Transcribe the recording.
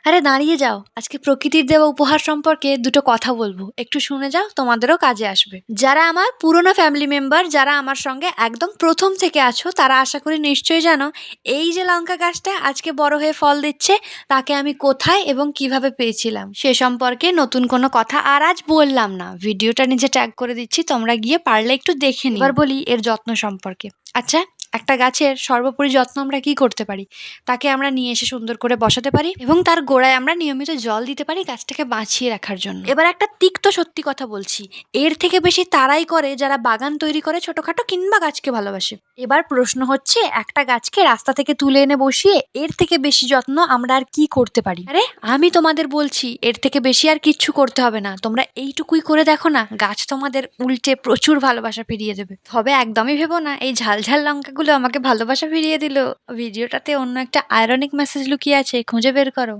আরে দাঁড়িয়ে যাও, আজকে প্রকৃতির দেওয়া উপহার সম্পর্কে দুটো কথা বলবো, একটু শুনে যাও, তোমাদেরও কাজে আসবে। যারা আমার পুরনো ফ্যামিলি মেম্বার, যারা আমার সঙ্গে একদম প্রথম থেকে আছো, তারা আশা করি নিশ্চয়ই জানো এই যে লঙ্কা গাছটা আজকে বড় হয়ে ফল দিচ্ছে, তাকে আমি কোথায় এবং কিভাবে পেয়েছিলাম সে সম্পর্কে নতুন কোনো কথা আর আজ বললাম না। ভিডিওটা নিজে ট্যাগ করে দিচ্ছি, তোমরা গিয়ে পারলে একটু দেখে নিও। এবার বলি এর যত্ন সম্পর্কে। আচ্ছা, একটা গাছের সর্বোপরি যত্ন আমরা কি করতে পারি? তাকে আমরা নিয়ে এসে সুন্দর করে বসাতে পারি এবং তার গোড়ায় আমরা নিয়মিত জল দিতে পারি গাছটাকে বাঁচিয়ে রাখার জন্য। এবার একটা তিক্ত সত্যি কথা বলছি, এর থেকে বেশি তারাই করে যারা বাগান তৈরি করে ছোটখাটো কিংবা গাছকে ভালোবাসে। এবার প্রশ্ন হচ্ছে, একটা গাছকে রাস্তা থেকে তুলে এনে বসিয়ে এর থেকে বেশি যত্ন আমরা আর কি করতে পারি? আরে আমি তোমাদের বলছি, এর থেকে বেশি আর কিচ্ছু করতে হবে না, তোমরা এইটুকুই করে দেখো না, গাছ তোমাদের উল্টে প্রচুর ভালোবাসা ফিরিয়ে দেবে। তবে একদমই ভেবো না এই ঝালঝাল লঙ্কাগুলো আমাকে ভালোবাসা ফিরিয়ে দিল। ভিডিওটাতে অন্য একটা আয়রনিক মেসেজ লুকিয়ে আছে, খুঁজে বের করো।